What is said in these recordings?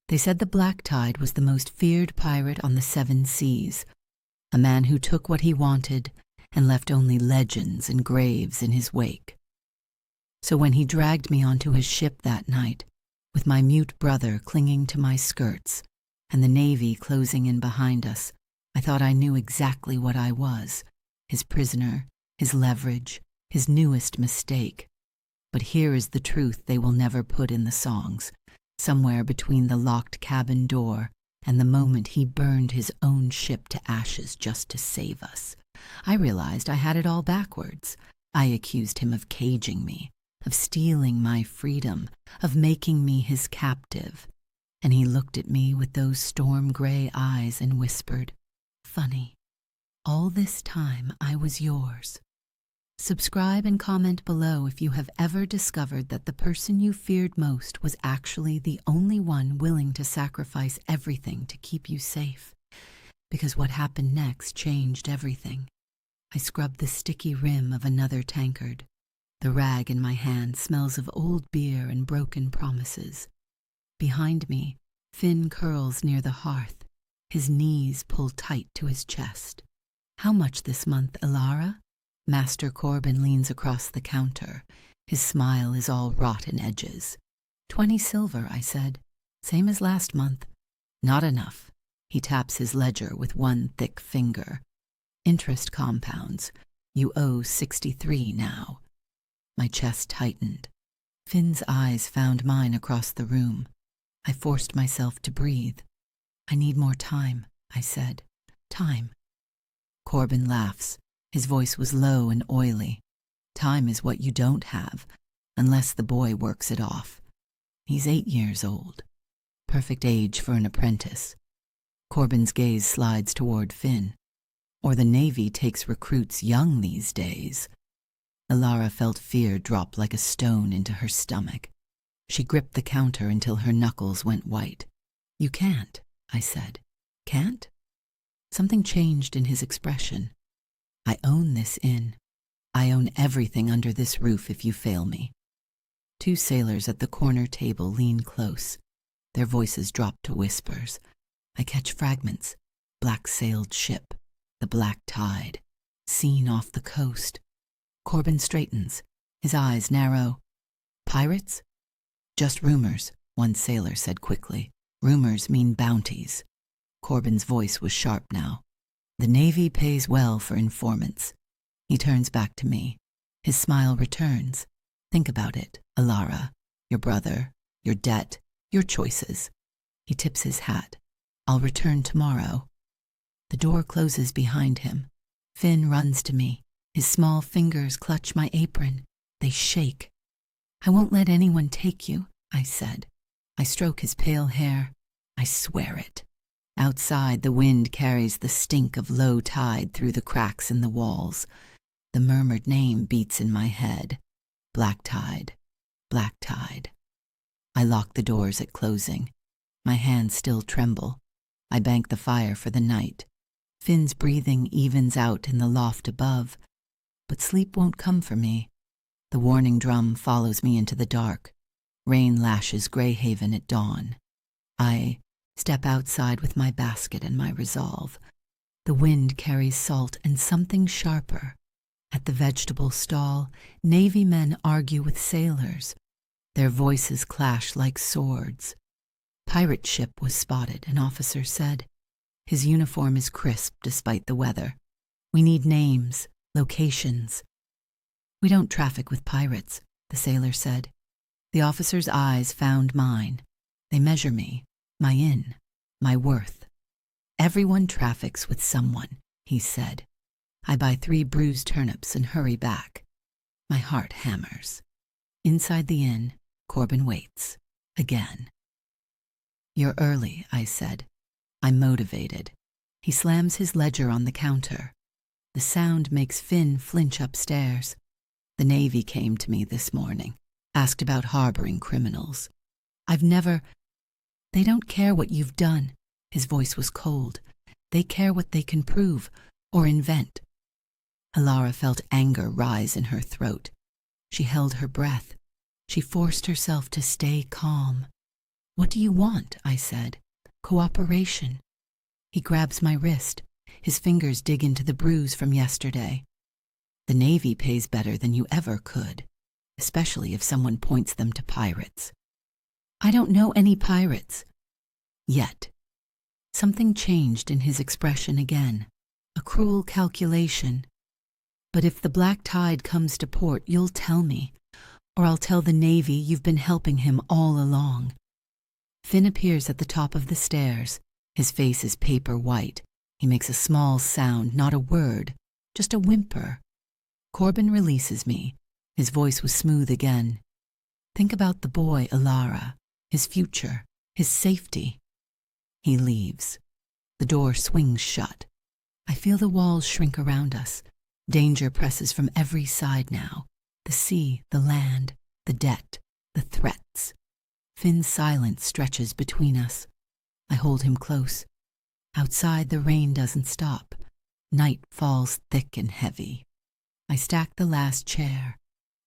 They said the Black Tide was the most feared pirate on the 7 seas, a man who took what he wanted and left only legends and graves in his wake. So when he dragged me onto his ship that night, with my mute brother clinging to my skirts and the Navy closing in behind us, I thought I knew exactly what I was, his prisoner, his leverage, his newest mistake. But here is the truth they will never put in the songs, somewhere between the locked cabin door and the moment he burned his own ship to ashes just to save us. I realized I had it all backwards. I accused him of caging me, of stealing my freedom, of making me his captive. And he looked at me with those storm-gray eyes and whispered, "Funny, all this time I was yours." Subscribe and comment below if you have ever discovered that the person you feared most was actually the only one willing to sacrifice everything to keep you safe. Because what happened next changed everything. I scrubbed the sticky rim of another tankard. The rag in my hand smells of old beer and broken promises. Behind me, Finn curls near the hearth, his knees pulled tight to his chest. "How much this month, Elara?" Master Corbin leans across the counter. His smile is all rotten edges. 20 silver, I said. "Same as last month." "Not enough." He taps his ledger with one thick finger. "Interest compounds. You owe 63 now." My chest tightened. Finn's eyes found mine across the room. I forced myself to breathe. "I need more time," I said. "Time." Corbin laughs. His voice was low and oily. "Time is what you don't have, unless the boy works it off. He's 8 years old. Perfect age for an apprentice." Corbin's gaze slides toward Finn. "Or the Navy takes recruits young these days." Elara felt fear drop like a stone into her stomach. She gripped the counter until her knuckles went white. "You can't," I said. "Can't?" Something changed in his expression. "I own this inn. I own everything under this roof if you fail me." 2 sailors at the corner table lean close. Their voices drop to whispers. I catch fragments. Black-sailed ship. The Black Tide. Seen off the coast. Corbin straightens. His eyes narrow. "Pirates?" "Just rumors," one sailor said quickly. "Rumors mean bounties." Corbin's voice was sharp now. "The Navy pays well for informants." He turns back to me. His smile returns. "Think about it, Elara. Your brother, your debt, your choices." He tips his hat. "I'll return tomorrow." The door closes behind him. Finn runs to me. His small fingers clutch my apron. They shake. "I won't let anyone take you," I said. I stroke his pale hair. "I swear it." Outside, the wind carries the stink of low tide through the cracks in the walls. The murmured name beats in my head. Black Tide, Black Tide. I lock the doors at closing. My hands still tremble. I bank the fire for the night. Finn's breathing evens out in the loft above, but sleep won't come for me. The warning drum follows me into the dark. Rain lashes Greyhaven at dawn. I step outside with my basket and my resolve. The wind carries salt and something sharper. At the vegetable stall, Navy men argue with sailors. Their voices clash like swords. Pirate ship was spotted, an officer said. His uniform is crisp despite the weather. "We need names, locations." "We don't traffic with pirates," the sailor said. The officer's eyes found mine. They measure me, my inn, my worth. "Everyone traffics with someone," he said. I buy 3 bruised turnips and hurry back. My heart hammers. Inside the inn, Corbin waits. Again. "You're early," I said. I'm motivated. He slams his ledger on the counter. The sound makes Finn flinch upstairs. "The Navy came to me this morning, asked about harboring criminals. I've never—" "They don't care what you've done." His voice was cold. "They care what they can prove or invent." Elara felt anger rise in her throat. She held her breath. She forced herself to stay calm. "What do you want?" I said. "Cooperation." He grabs my wrist. His fingers dig into the bruise from yesterday. "The Navy pays better than you ever could, especially if someone points them to pirates." "I don't know any pirates." "Yet." Something changed in his expression again, a cruel calculation. "But if the black tide comes to port, you'll tell me, or I'll tell the Navy you've been helping him all along." Finn appears at the top of the stairs. His face is paper white. He makes a small sound, not a word, just a whimper. Corbin releases me. His voice was smooth again. "Think about the boy, Alara, his future, his safety." He leaves. The door swings shut. I feel the walls shrink around us. Danger presses from every side now. The sea, the land, the debt, the threats. Finn's silence stretches between us. I hold him close. Outside, the rain doesn't stop. Night falls thick and heavy. I stack the last chair.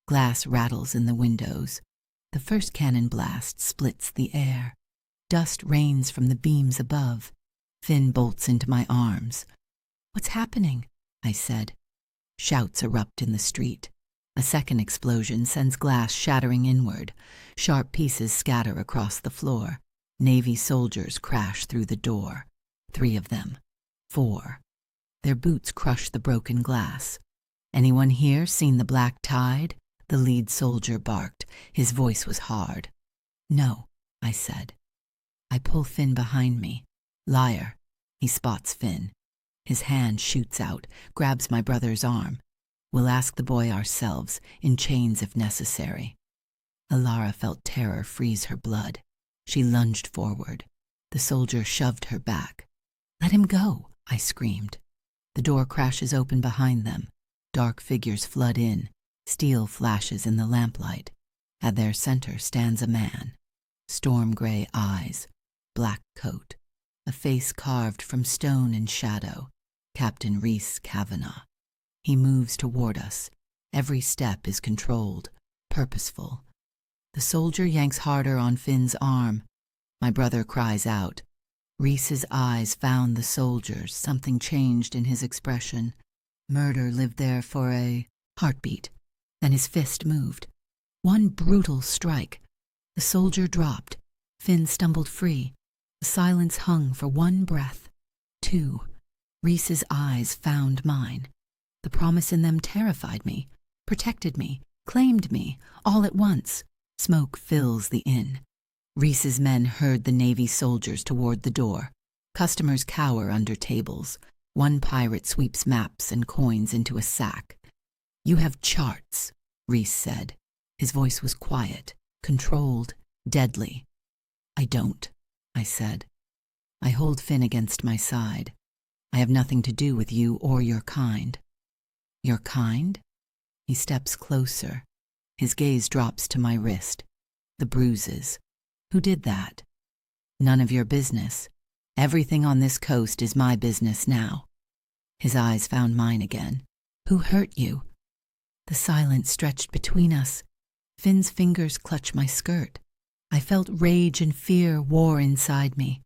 Glass rattles in the windows. The first cannon blast splits the air. Dust rains from the beams above. Finn bolts into my arms. "What's happening?" I said. Shouts erupt in the street. A second explosion sends glass shattering inward. Sharp pieces scatter across the floor. Navy soldiers crash through the door. 3 of them. 4. Their boots crush the broken glass. "Anyone here seen the black tide?" the lead soldier barked. His voice was hard. "No," I said. I pull Finn behind me. "Liar." He spots Finn. His hand shoots out, grabs my brother's arm. "We'll ask the boy ourselves, in chains if necessary." Alara felt terror freeze her blood. She lunged forward. The soldier shoved her back. "Let him go," I screamed. The door crashes open behind them. Dark figures flood in. Steel flashes in the lamplight. At their center stands a man. Storm-gray eyes. Black coat. A face carved from stone and shadow. Captain Rhys Kavanagh. He moves toward us. Every step is controlled, purposeful. The soldier yanks harder on Finn's arm. My brother cries out. Rhys's eyes found the soldier's. Something changed in his expression. Murder lived there for a heartbeat. Then his fist moved. One brutal strike. The soldier dropped. Finn stumbled free. The silence hung for one breath. 2. Rhys's eyes found mine. The promise in them terrified me, protected me, claimed me, all at once. Smoke fills the inn. Rhys's men herd the Navy soldiers toward the door. Customers cower under tables. One pirate sweeps maps and coins into a sack. "You have charts," Rhys said. His voice was quiet, controlled, deadly. "I don't," I said. I hold Finn against my side. "I have nothing to do with you or your kind." "Your kind?" He steps closer. His gaze drops to my wrist. The bruises. "Who did that?" "None of your business. Everything on this coast is my business now." His eyes found mine again. "Who hurt you?" The silence stretched between us. Finn's fingers clutched my skirt. I felt rage and fear war inside me.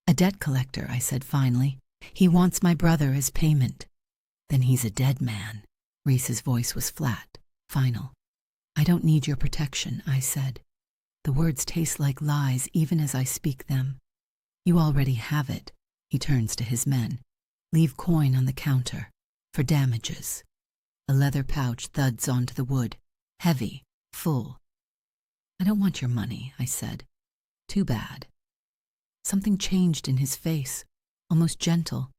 "A debt collector," I said finally. "He wants my brother as payment." "Then he's a dead man." Rhys's voice was flat, final. "I don't need your protection," I said. The words taste like lies even as I speak them. "You already have it." He turns to his men. "Leave coin on the counter. For damages." A leather pouch thuds onto the wood. Heavy, full. "I don't want your money," I said. "Too bad." Something changed in his face, almost gentle.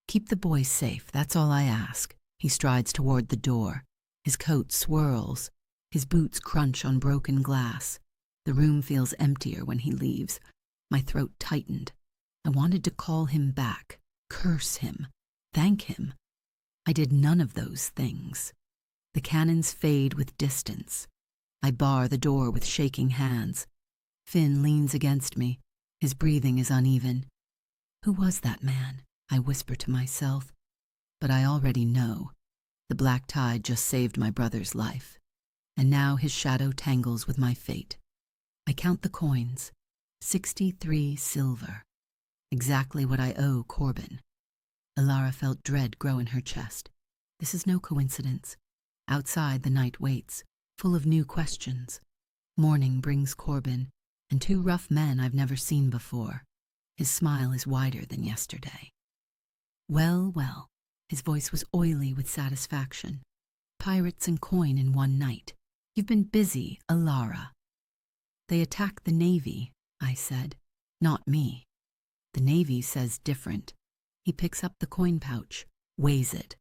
"Keep the boy safe, that's all I ask." He strides toward the door. His coat swirls. His boots crunch on broken glass. The room feels emptier when he leaves. My throat tightened. I wanted to call him back, curse him, thank him. I did none of those things. The cannons fade with distance. I bar the door with shaking hands. Finn leans against me. His breathing is uneven. "Who was that man?" I whisper to myself. But I already know. The black tide just saved my brother's life. And now his shadow tangles with my fate. I count the coins. 63 silver. Exactly what I owe Corbin. Alara felt dread grow in her chest. This is no coincidence. Outside, the night waits, full of new questions. Morning brings Corbin, and 2 rough men I've never seen before. His smile is wider than yesterday. Well, well, his voice was oily with satisfaction. Pirates and coin in one night. You've been busy, Alara. They attacked the Navy, I said. Not me. The Navy says different. He picks up the coin pouch, weighs it.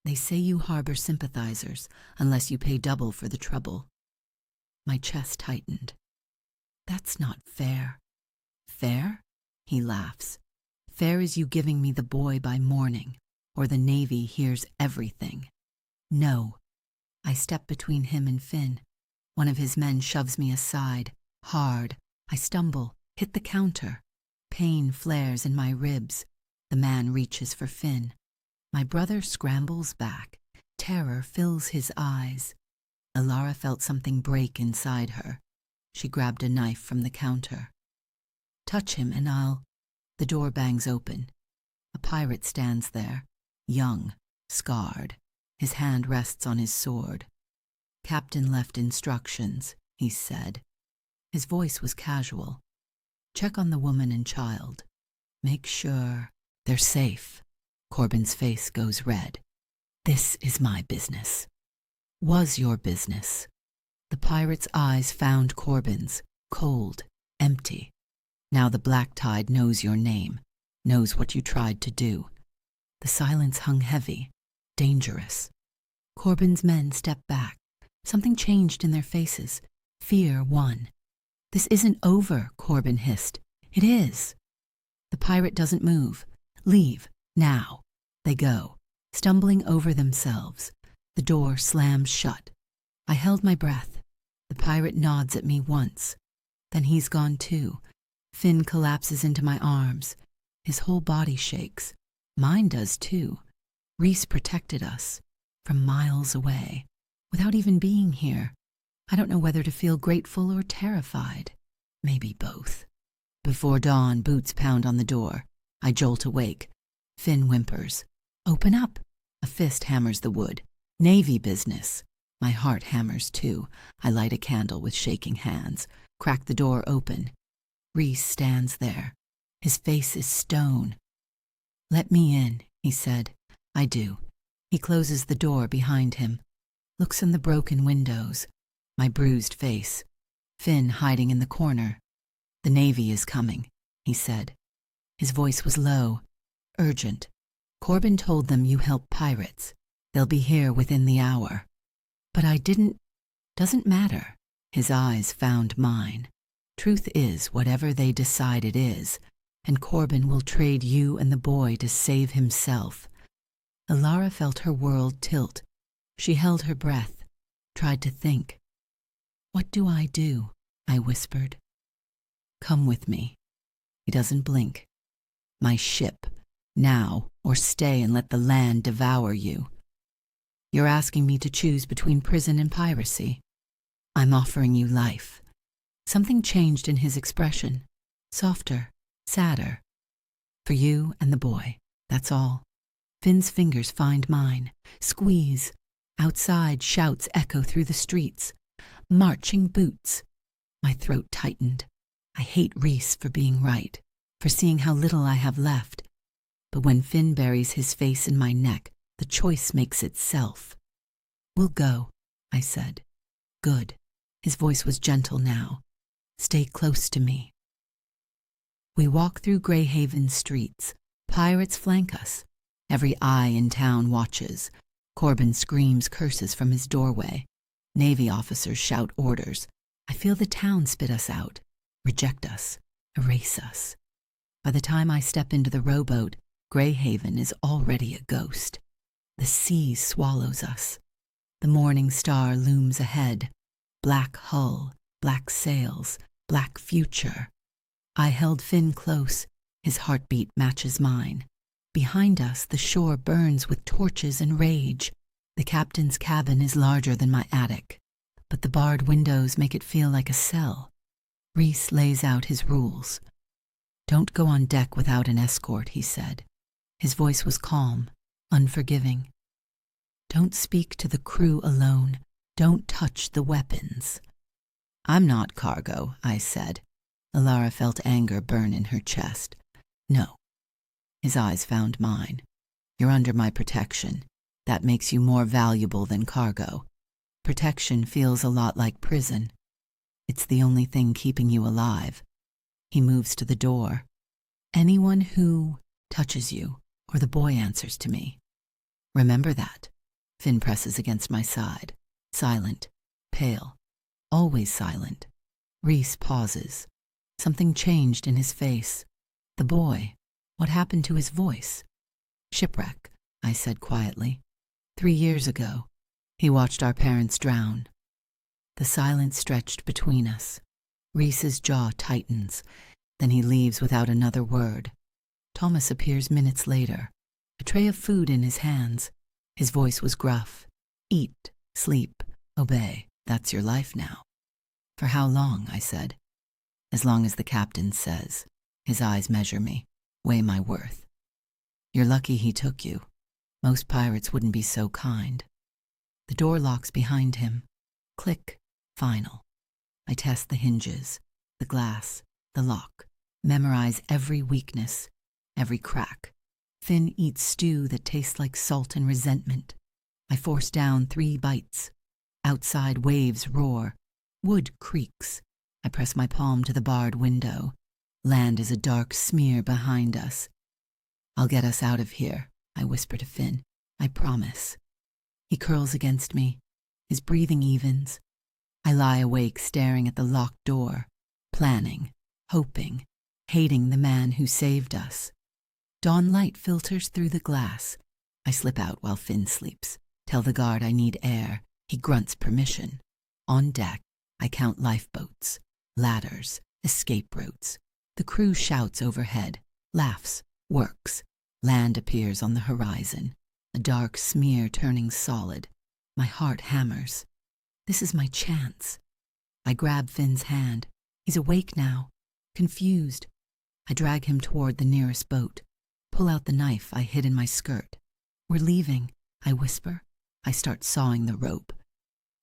They say you harbor sympathizers, unless you pay double for the trouble. My chest tightened. That's not fair. Fair? He laughs. Fair is you giving me the boy by morning, or the Navy hears everything. No. I step between him and Finn. One of his men shoves me aside, hard. I stumble, hit the counter. Pain flares in my ribs. The man reaches for Finn. My brother scrambles back. Terror fills his eyes. Alara felt something break inside her. She grabbed a knife from the counter. Touch him and I'll... The door bangs open. A pirate stands there, young, scarred. His hand rests on his sword. Captain left instructions, he said. His voice was casual. Check on the woman and child. Make sure they're safe. Corbin's face goes red. This is my business. Was your business. The pirate's eyes found Corbin's, cold, empty. Now the black tide knows your name, knows what you tried to do. The silence hung heavy, dangerous. Corbin's men stepped back. Something changed in their faces. Fear won. This isn't over, Corbin hissed. It is. The pirate doesn't move. Leave, now. They go, stumbling over themselves. The door slams shut. I held my breath. The pirate nods at me once. Then he's gone too. Finn collapses into my arms. His whole body shakes. Mine does too. Reese protected us, from miles away, without even being here. I don't know whether to feel grateful or terrified. Maybe both. Before dawn, boots pound on the door. I jolt awake. Finn whimpers. Open up. A fist hammers the wood. Navy business. My heart hammers too. I light a candle with shaking hands. Crack the door open. Reese stands there. His face is stone. Let me in, he said. I do. He closes the door behind him. Looks in the broken windows. My bruised face. Finn hiding in the corner. The Navy is coming, he said. His voice was low, urgent. Corbin told them you help pirates. They'll be here within the hour. But I didn't. Doesn't matter. His eyes found mine. Truth is whatever they decide it is, and Corbin will trade you and the boy to save himself. Alara felt her world tilt. She held her breath, tried to think. What do? I whispered. Come with me. He doesn't blink. My ship, now, or stay and let the land devour you. You're asking me to choose between prison and piracy. I'm offering you life. Something changed in his expression. Softer, sadder. For you and the boy, that's all. Finn's fingers find mine. Squeeze. Outside, shouts echo through the streets. Marching boots. My throat tightened. I hate Reese for being right, for seeing how little I have left. But when Finn buries his face in my neck, the choice makes itself. We'll go, I said. Good. His voice was gentle now. Stay close to me. We walk through Greyhaven streets. Pirates flank us. Every eye in town watches. Corbin screams curses from his doorway. Navy officers shout orders. I feel the town spit us out, reject us, erase us. By the time I step into the rowboat, Greyhaven is already a ghost. The sea swallows us. The morning star looms ahead. Black hull, black sails, black future. I held Finn close. His heartbeat matches mine. Behind us, the shore burns with torches and rage. The captain's cabin is larger than my attic, but the barred windows make it feel like a cell. Rhys lays out his rules. "Don't go on deck without an escort," he said. His voice was calm, unforgiving. "Don't speak to the crew alone. Don't touch the weapons." "I'm not cargo," I said. Alara felt anger burn in her chest. "No." His eyes found mine. "You're under my protection. That makes you more valuable than cargo. Protection feels a lot like prison. It's the only thing keeping you alive." He moves to the door. "Anyone who touches you, or the boy answers to me. Remember that." Finn presses against my side. Silent, pale, always silent. Rhys pauses. Something changed in his face. The boy, what happened to his voice? "Shipwreck," I said quietly. 3 years ago, he watched our parents drown." The silence stretched between us. Rhys's jaw tightens. Then he leaves without another word. Thomas appears minutes later, a tray of food in his hands. His voice was gruff. "Eat, sleep, obey. That's your life now." "For how long?" I said. "As long as the captain says." His eyes measure me, weigh my worth. "You're lucky he took you. Most pirates wouldn't be so kind." The door locks behind him. Click. Final. I test the hinges, the glass, the lock. Memorize every weakness, every crack. Finn eats stew that tastes like salt and resentment. I force down 3 bites. Outside waves roar. Wood creaks. I press my palm to the barred window. Land is a dark smear behind us. "I'll get us out of here," I whisper to Finn. "I promise." He curls against me. His breathing evens. I lie awake staring at the locked door, planning, hoping, hating the man who saved us. Dawn light filters through the glass. I slip out while Finn sleeps. Tell the guard I need air. He grunts permission. On deck, I count lifeboats, ladders, escape routes. The crew shouts overhead, laughs, works. Land appears on the horizon, a dark smear turning solid. My heart hammers. This is my chance. I grab Finn's hand. He's awake now, confused. I drag him toward the nearest boat, pull out the knife I hid in my skirt. "We're leaving," I whisper. I start sawing the rope.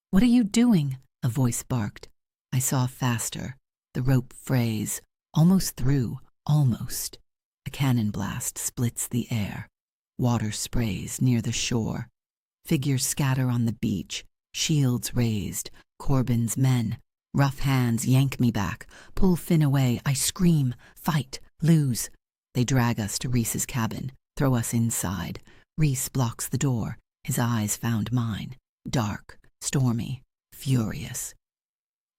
"What are you doing?" a voice barked. I saw faster. The rope frays, almost through, almost. A cannon blast splits the air. Water sprays near the shore. Figures scatter on the beach, shields raised. Corbin's men. Rough hands yank me back, pull Finn away. I scream, fight, lose. They drag us to Rhys's cabin, throw us inside. Rhys blocks the door. His eyes found mine. Dark, stormy, furious.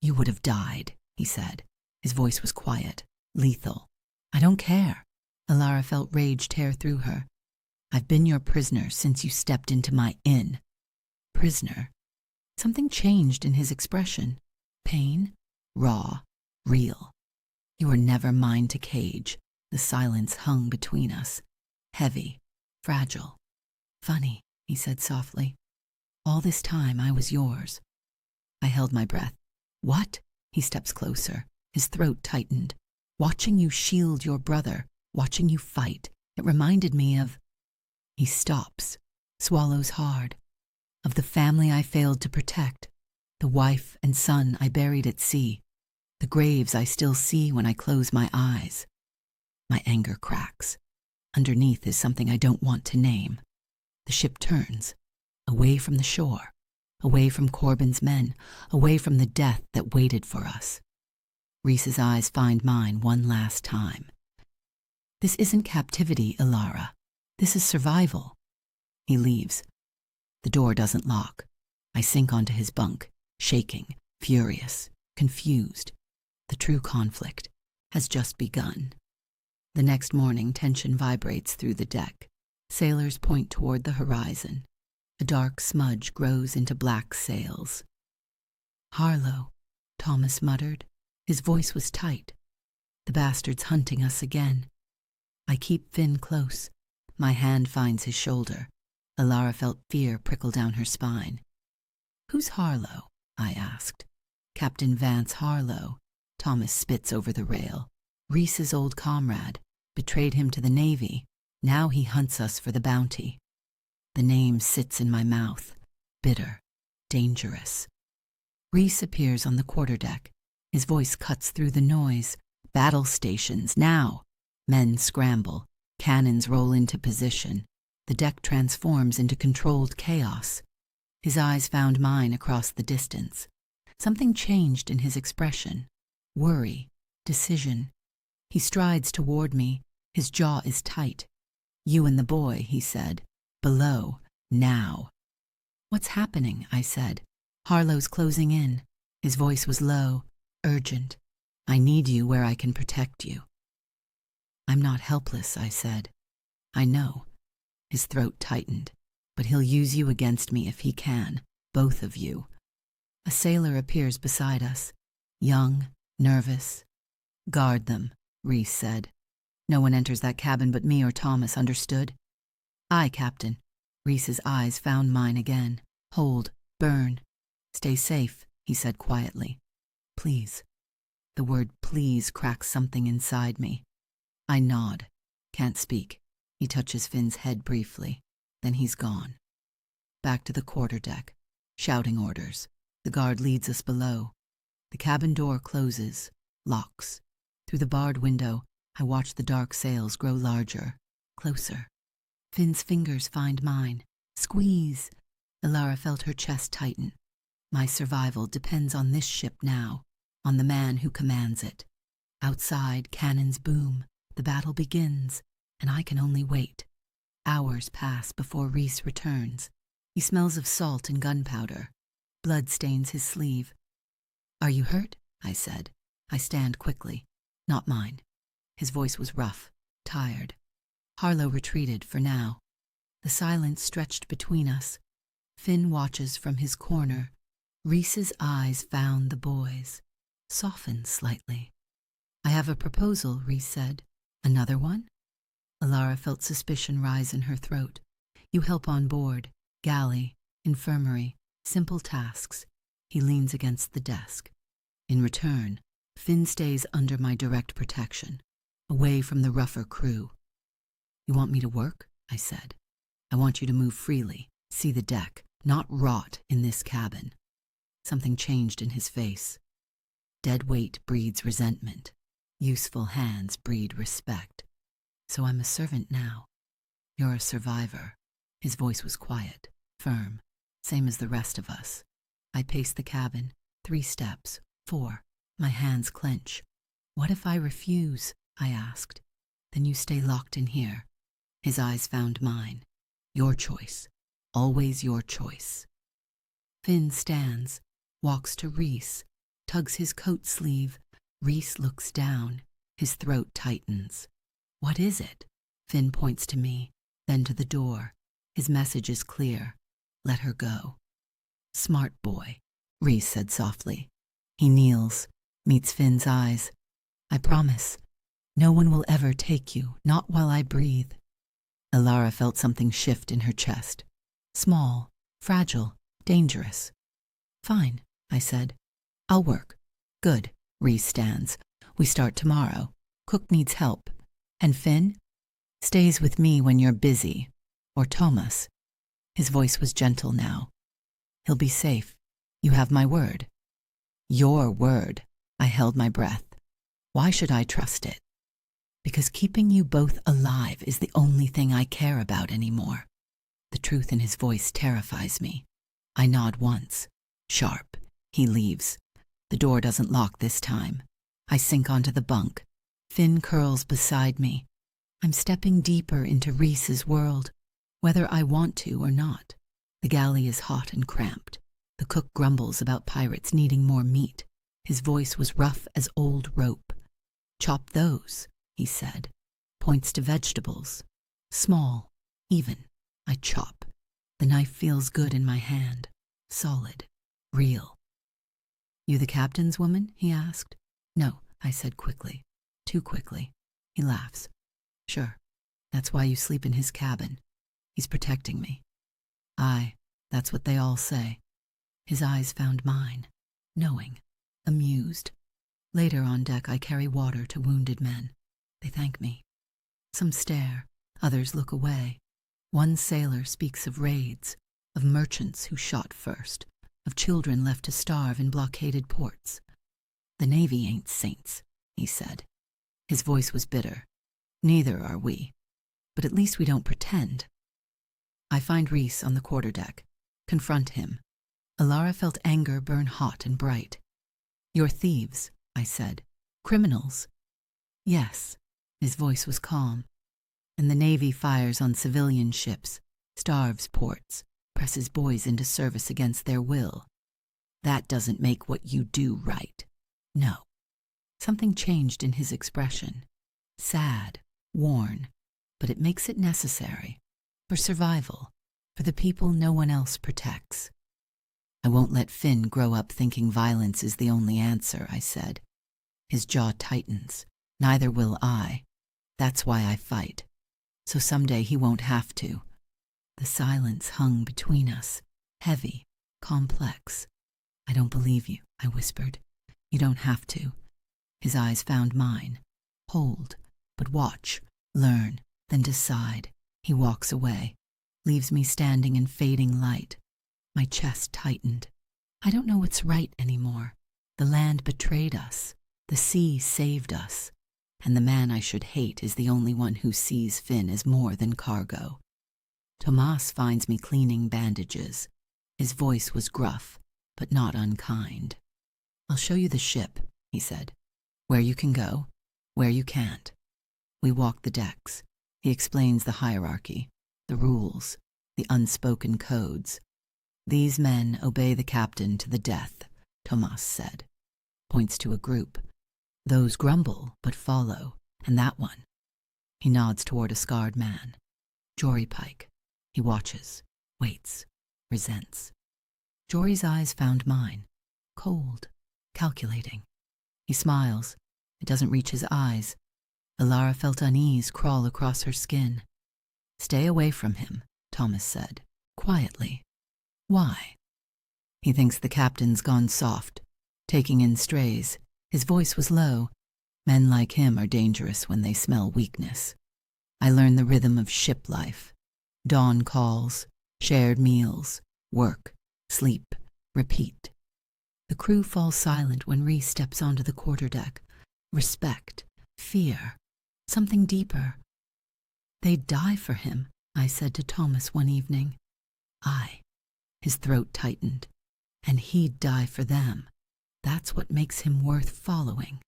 "You would have died," he said. His voice was quiet, lethal. "I don't care." Alara felt rage tear through her. "I've been your prisoner since you stepped into my inn." Prisoner? Something changed in his expression. Pain, raw, real. "You were never mine to cage." The silence hung between us. Heavy, fragile. "Funny," he said softly. "All this time I was yours." I held my breath. "What?" He steps closer. His throat tightened. "Watching you shield your brother, watching you fight, it reminded me of..." He stops, swallows hard. "Of the family I failed to protect, the wife and son I buried at sea, the graves I still see when I close my eyes." My anger cracks. Underneath is something I don't want to name. The ship turns, away from the shore, away from Corbin's men, away from the death that waited for us. Rhys's eyes find mine one last time. "This isn't captivity, Alara. This is survival." He leaves. The door doesn't lock. I sink onto his bunk, shaking, furious, confused. The true conflict has just begun. The next morning, tension vibrates through the deck. Sailors point toward the horizon. A dark smudge grows into black sails. "Harlow," Thomas muttered. His voice was tight. "The bastard's hunting us again." I keep Finn close. My hand finds his shoulder. Alara felt fear prickle down her spine. "Who's Harlow?" I asked. "Captain Vance Harlow. Thomas spits over the rail. Reese's old comrade. Betrayed him to the Navy. Now he hunts us for the bounty. The name sits in my mouth. Bitter. Dangerous. Reese appears on the quarterdeck. His voice cuts through the noise. Battle stations, now! Men scramble. Cannons roll into position. The deck transforms into controlled chaos. His eyes found mine across the distance. Something changed in his expression. Worry. Decision. He strides toward me. His jaw is tight. You and the boy, he said. Below. Now. What's happening? I said. Harlow's closing in. His voice was low, urgent. I need you where I can protect you. I'm not helpless, I said. I know. His throat tightened. But he'll use you against me if he can. Both of you. A sailor appears beside us. Young, nervous. Guard them, Reese said. No one enters that cabin but me or Thomas, understood? Aye, Captain. Reese's eyes found mine again. Hold. Burn. Stay safe, he said quietly. Please. The word please cracks something inside me. I nod. Can't speak. He touches Finn's head briefly. Then he's gone. Back to the quarterdeck. Shouting orders. The guard leads us below. The cabin door closes. Locks. Through the barred window, I watch the dark sails grow larger. Closer. Finn's fingers find mine. Squeeze. Elara felt her chest tighten. My survival depends on this ship now, on the man who commands it. Outside, cannons boom. The battle begins, and I can only wait. Hours pass before Reese returns. He smells of salt and gunpowder. Blood stains his sleeve. Are you hurt? I said. I stand quickly. Not mine. His voice was rough, tired. Harlow retreated for now. The silence stretched between us. Finn watches from his corner. Reese's eyes found the boy's, softened slightly. I have a proposal, Reese said. Another one? Elara felt suspicion rise in her throat. You help on board, galley, infirmary, simple tasks. He leans against the desk. In return, Finn stays under my direct protection, away from the rougher crew. You want me to work? I said. I want you to move freely, see the deck, not rot in this cabin. Something changed in his face. Dead weight breeds resentment. Useful hands breed respect. So I'm a servant now. You're a survivor. His voice was quiet, firm, same as the rest of us. I pace the cabin, 3 steps, 4. My hands clench. What if I refuse? I asked. Then you stay locked in here. His eyes found mine. Your choice. Always your choice. Finn stands, walks to Reese, tugs his coat sleeve. Reese looks down. His throat tightens. What is it? Finn points to me, then to the door. His message is clear. Let her go. Smart boy, Reese said softly. He kneels, meets Finn's eyes. I promise. No one will ever take you, not while I breathe. Elara felt something shift in her chest. Small, fragile, dangerous. Fine, I said. I'll work. Good, Reese stands. We start tomorrow. Cook needs help. And Finn? Stays with me when you're busy. Or Thomas. His voice was gentle now. He'll be safe. You have my word. Your word. I held my breath. Why should I trust it? Because keeping you both alive is the only thing I care about anymore. The truth in his voice terrifies me. I nod once. Sharp. He leaves. The door doesn't lock this time. I sink onto the bunk. Finn curls beside me. I'm stepping deeper into Reese's world, whether I want to or not. The galley is hot and cramped. The cook grumbles about pirates needing more meat. His voice was rough as old rope. Chop those, he said. Points to vegetables. Small, even. I chop. The knife feels good in my hand. Solid. Real. You the captain's woman? He asked. No, I said quickly. Too quickly. He laughs. Sure. That's why you sleep in his cabin. He's protecting me. Aye, that's what they all say. His eyes found mine. Knowing. Amused. Later on deck, I carry water to wounded men. They thank me. Some stare, others look away. One sailor speaks of raids, of merchants who shot first, of children left to starve in blockaded ports. The Navy ain't saints, he said. His voice was bitter. Neither are we. But at least we don't pretend. I find Reese on the quarterdeck. Confront him. Alara felt anger burn hot and bright. You're thieves, I said. Criminals. Yes. His voice was calm. And the Navy fires on civilian ships, starves ports, presses boys into service against their will. That doesn't make what you do right. No. Something changed in his expression. Sad, worn, but it makes it necessary. For survival, for the people no one else protects. I won't let Finn grow up thinking violence is the only answer, I said. His jaw tightens. Neither will I. That's why I fight. So someday he won't have to. The silence hung between us, heavy, complex. I don't believe you, I whispered. You don't have to. His eyes found mine. Hold, but watch, learn, then decide. He walks away, leaves me standing in fading light. My chest tightened. I don't know what's right anymore. The land betrayed us. The sea saved us. And the man I should hate is the only one who sees Finn as more than cargo. Tomas finds me cleaning bandages. His voice was gruff, but not unkind. I'll show you the ship, he said. Where you can go, where you can't. We walk the decks. He explains the hierarchy, the rules, the unspoken codes. These men obey the captain to the death, Tomas said. Points to a group. Those grumble but follow, and that one. He nods toward a scarred man. Jory Pike. He watches, waits, resents. Jory's eyes found mine. Cold, calculating. He smiles. It doesn't reach his eyes. Alara felt unease crawl across her skin. Stay away from him, Thomas said, quietly. Why? He thinks the captain's gone soft, taking in strays. His voice was low. Men like him are dangerous when they smell weakness. I learned the rhythm of ship life. Dawn calls, shared meals, work, sleep, repeat. The crew falls silent when Reese steps onto the quarterdeck. Respect, fear, something deeper. They'd die for him, I said to Thomas one evening. Aye. His throat tightened. And he'd die for them. That's what makes him worth following.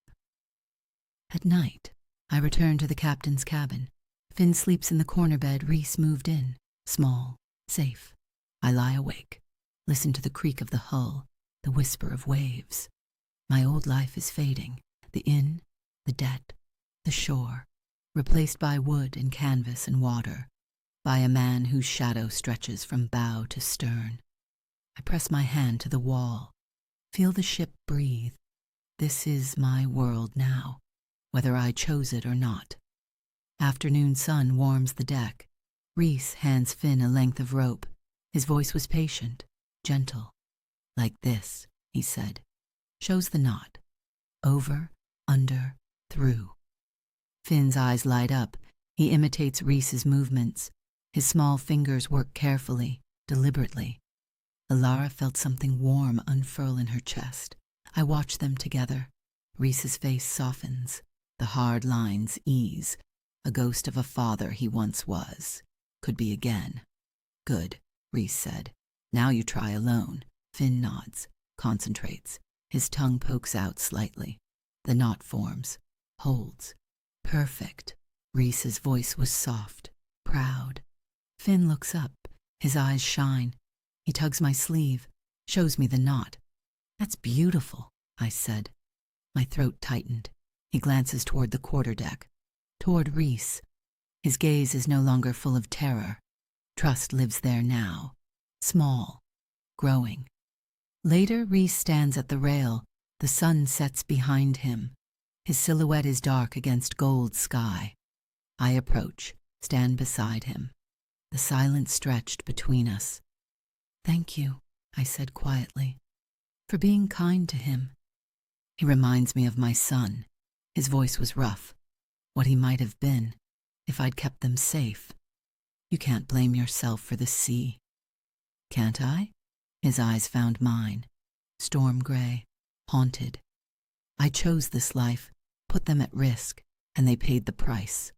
At night, I return to the captain's cabin. Finn sleeps in the corner bed Reese moved in, small, safe. I lie awake, listen to the creak of the hull, the whisper of waves. My old life is fading, the inn, the debt, the shore, replaced by wood and canvas and water, by a man whose shadow stretches from bow to stern. I press my hand to the wall, feel the ship breathe. This is my world now, whether I chose it or not. Afternoon sun warms the deck. Reese hands Finn a length of rope. His voice was patient, gentle. Like this, he said. Shows the knot. Over, under, through. Finn's eyes light up. He imitates Reese's movements. His small fingers work carefully, deliberately. Alara felt something warm unfurl in her chest. I watch them together. Reese's face softens. The hard lines ease. A ghost of a father he once was. Could be again. Good, Reese said. Now you try alone. Finn nods, concentrates. His tongue pokes out slightly. The knot forms, holds. Perfect. Reese's voice was soft, proud. Finn looks up. His eyes shine. He tugs my sleeve, shows me the knot. That's beautiful, I said. My throat tightened. He glances toward the quarterdeck, toward Reese. His gaze is no longer full of terror. Trust lives there now, small, growing. Later, Reese stands at the rail. The sun sets behind him. His silhouette is dark against gold sky. I approach, stand beside him. The silence stretched between us. Thank you, I said quietly, for being kind to him. He reminds me of my son. His voice was rough. What he might have been, if I'd kept them safe. You can't blame yourself for the sea. Can't I? His eyes found mine. Storm gray, haunted. I chose this life, put them at risk, and they paid the price.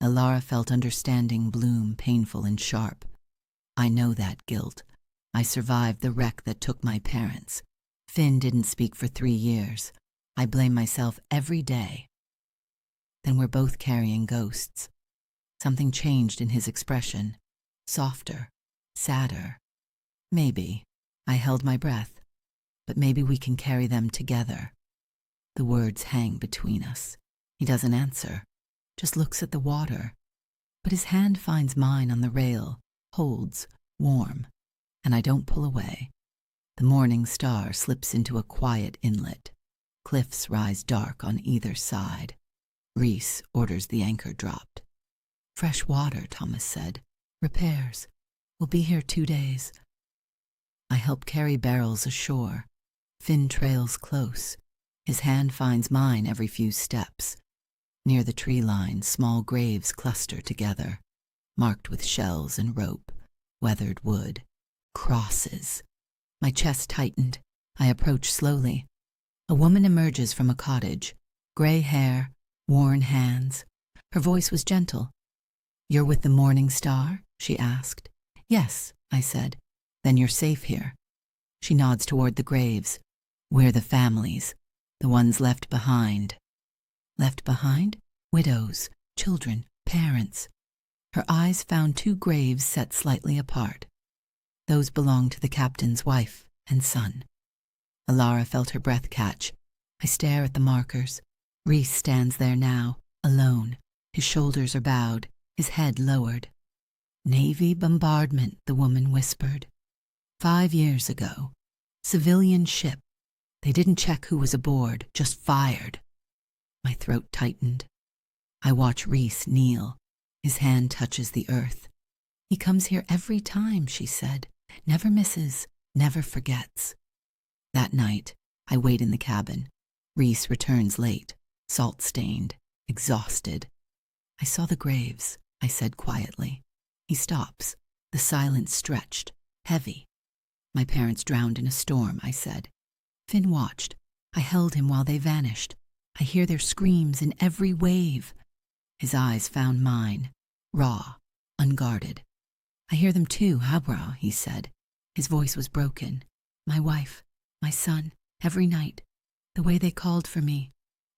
Alara felt understanding bloom painful and sharp. I know that guilt. I survived the wreck that took my parents. Finn didn't speak for 3 years. I blame myself every day. Then we're both carrying ghosts. Something changed in his expression. Softer, sadder. Maybe. I held my breath. But maybe we can carry them together. The words hang between us. He doesn't answer, just looks at the water. But his hand finds mine on the rail, holds, warm, and I don't pull away. The morning star slips into a quiet inlet. Cliffs rise dark on either side. Reese orders the anchor dropped. Fresh water, Thomas said. Repairs. We'll be here 2 days. I help carry barrels ashore. Finn trails close. His hand finds mine every few steps. Near the tree line, small graves cluster together, marked with shells and rope, weathered wood, crosses. My chest tightened. I approach slowly. A woman emerges from a cottage, gray hair, worn hands. Her voice was gentle. You're with the Morning Star? She asked. Yes, I said. Then you're safe here. She nods toward the graves. We're the families, the ones left behind. Left behind? Widows, children, parents. Her eyes found 2 graves set slightly apart. Those belonged to the captain's wife and son. Alara felt her breath catch. I stare at the markers. Reese stands there now, alone. His shoulders are bowed, his head lowered. Navy bombardment, the woman whispered. 5 years ago. Civilian ship. They didn't check who was aboard, just fired. My throat tightened. I watch Reese kneel. His hand touches the earth. He comes here every time, she said. Never misses, never forgets. That night, I wait in the cabin. Reese returns late, salt-stained, exhausted. I saw the graves, I said quietly. He stops, the silence stretched, heavy. My parents drowned in a storm, I said. Finn watched. I held him while they vanished. I hear their screams in every wave. His eyes found mine, raw, unguarded. I hear them too, Habra, he said. His voice was broken. My wife, my son, every night. The way they called for me,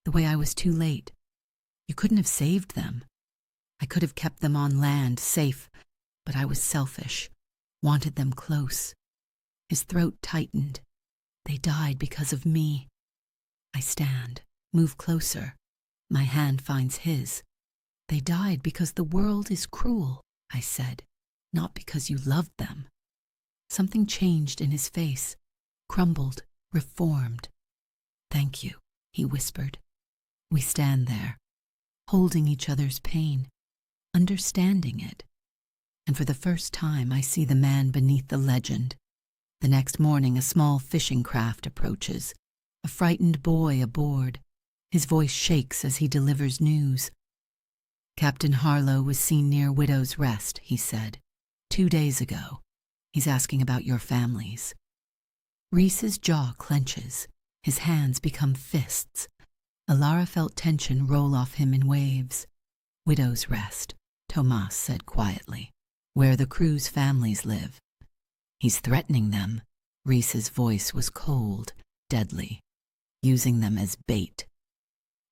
the way I was too late. You couldn't have saved them. I could have kept them on land, safe, but I was selfish, wanted them close. His throat tightened. They died because of me. I stand, move closer. My hand finds his. They died because the world is cruel, I said, not because you loved them. Something changed in his face, crumbled, reformed. Thank you, he whispered. We stand there, holding each other's pain, understanding it. And for the first time I see the man beneath the legend. The next morning a small fishing craft approaches, a frightened boy aboard. His voice shakes as he delivers news. Captain Harlow was seen near Widow's Rest, he said. 2 days ago. He's asking about your families. Reese's jaw clenches. His hands become fists. Alara felt tension roll off him in waves. Widow's Rest, Tomas said quietly, where the crew's families live. He's threatening them. Reese's voice was cold, deadly, using them as bait.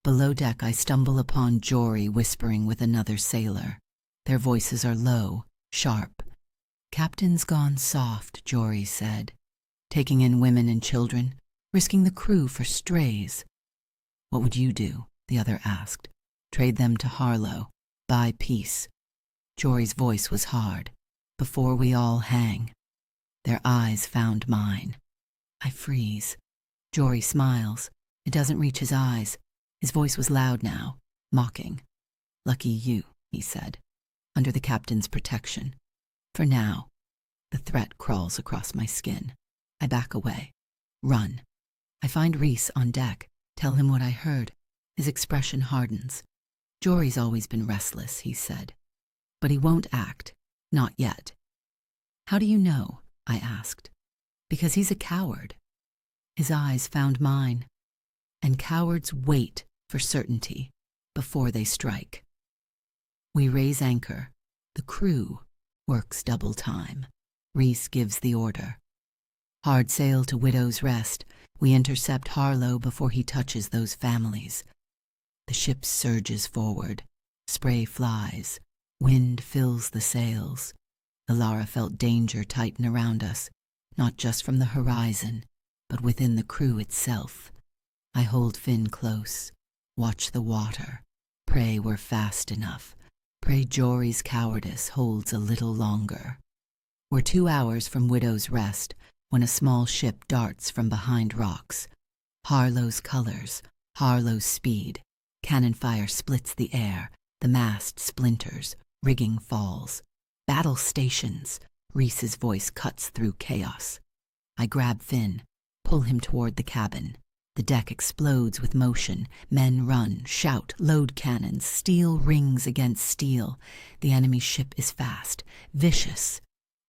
Below deck I stumble upon Jory whispering with another sailor. Their voices are low, sharp. Captain's gone soft, Jory said, taking in women and children, risking the crew for strays. What would you do? The other asked. Trade them to Harlow. Buy peace. Jory's voice was hard. Before we all hang. Their eyes found mine. I freeze. Jory smiles. It doesn't reach his eyes. His voice was loud now, mocking. Lucky you, he said, under the captain's protection. For now, the threat crawls across my skin. I back away. Run. I find Reese on deck, tell him what I heard. His expression hardens. Jory's always been restless, he said. But he won't act. Not yet. How do you know? I asked. Because he's a coward. His eyes found mine. And cowards wait for certainty before they strike. We raise anchor. The crew works double time. Reese gives the order. Hard sail to Widow's Rest. We intercept Harlow before he touches those families. The ship surges forward. Spray flies. Wind fills the sails. Alara felt danger tighten around us, not just from the horizon, but within the crew itself. I hold Finn close, watch the water, pray we're fast enough, pray Jory's cowardice holds a little longer. We're 2 hours from Widow's Rest when a small ship darts from behind rocks. Harlow's colors, Harlow's speed. Cannon fire splits the air, the mast splinters, rigging falls. Battle stations. Reese's voice cuts through chaos. I grab Finn, pull him toward the cabin. The deck explodes with motion. Men run, shout, load cannons. Steel rings against steel. The enemy ship is fast, vicious,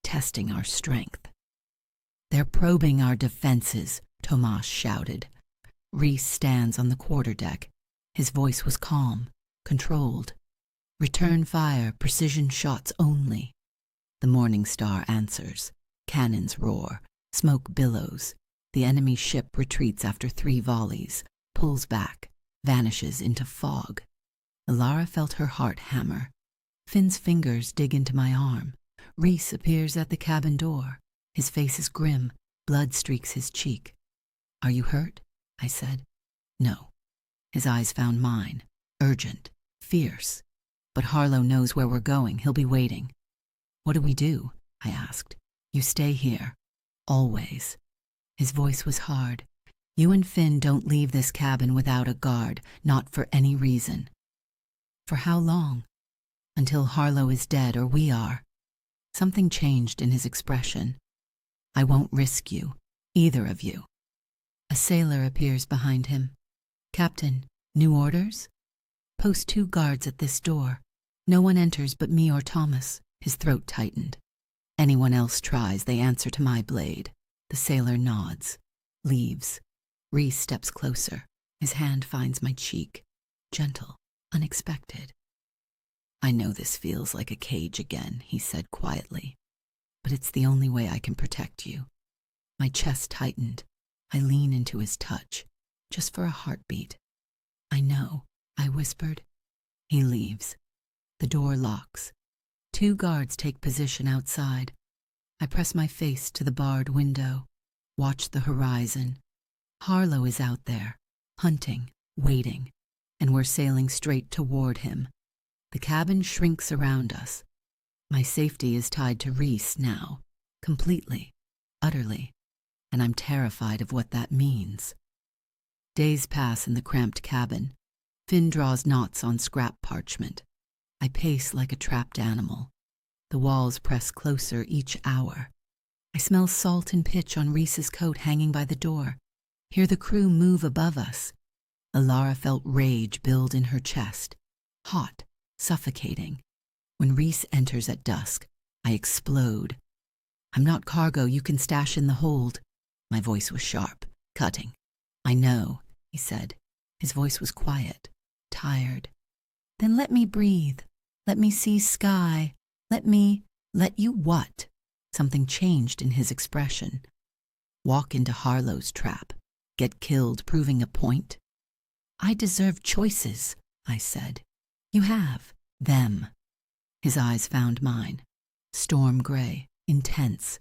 testing our strength. They're probing our defenses, Tomas shouted. Reese stands on the quarterdeck. His voice was calm, controlled. Return fire, precision shots only. The Morning Star answers. Cannons roar. Smoke billows. The enemy ship retreats after 3 volleys, pulls back, vanishes into fog. Alara felt her heart hammer. Finn's fingers dig into my arm. Reese appears at the cabin door. His face is grim. Blood streaks his cheek. Are you hurt? I said. No. His eyes found mine. Urgent. Fierce. But Harlow knows where we're going. He'll be waiting. What do we do? I asked. You stay here. Always. His voice was hard. You and Finn don't leave this cabin without a guard, not for any reason. For how long? Until Harlow is dead or we are. Something changed in his expression. I won't risk you, either of you. A sailor appears behind him. Captain, new orders? Post 2 guards at this door. No one enters but me or Thomas. His throat tightened. Anyone else tries, they answer to my blade. The sailor nods, leaves. Reese steps closer. His hand finds my cheek. Gentle, unexpected. I know this feels like a cage again, he said quietly. But it's the only way I can protect you. My chest tightened. I lean into his touch, just for a heartbeat. I know, I whispered. He leaves. The door locks. 2 guards take position outside. I press my face to the barred window, watch the horizon. Harlow is out there, hunting, waiting, and we're sailing straight toward him. The cabin shrinks around us. My safety is tied to Reese now, completely, utterly, and I'm terrified of what that means. Days pass in the cramped cabin. Finn draws knots on scrap parchment. I pace like a trapped animal. The walls press closer each hour. I smell salt and pitch on Reese's coat hanging by the door. Hear the crew move above us. Alara felt rage build in her chest. Hot, suffocating. When Reese enters at dusk, I explode. I'm not cargo you can stash in the hold. My voice was sharp, cutting. I know, he said. His voice was quiet, tired. Then let me breathe. Let me see sky. Let you what? Something changed in his expression. Walk into Harlow's trap. Get killed proving a point. I deserve choices, I said. You have. Them. His eyes found mine. Storm gray, intense.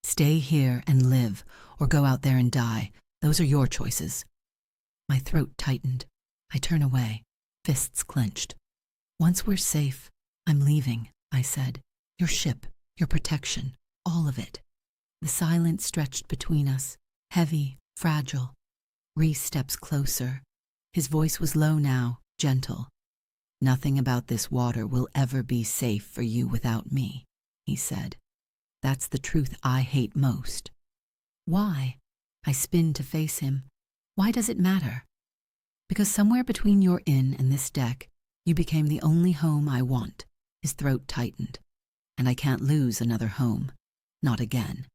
Stay here and live, or go out there and die. Those are your choices. My throat tightened. I turn away, fists clenched. Once we're safe, I'm leaving, I said. Your ship, your protection, all of it. The silence stretched between us, heavy, fragile. Reese steps closer. His voice was low now, gentle. Nothing about this water will ever be safe for you without me, he said. That's the truth I hate most. Why? I spin to face him. Why does it matter? Because somewhere between your inn and this deck, you became the only home I want. His throat tightened. And I can't lose another home. Not again.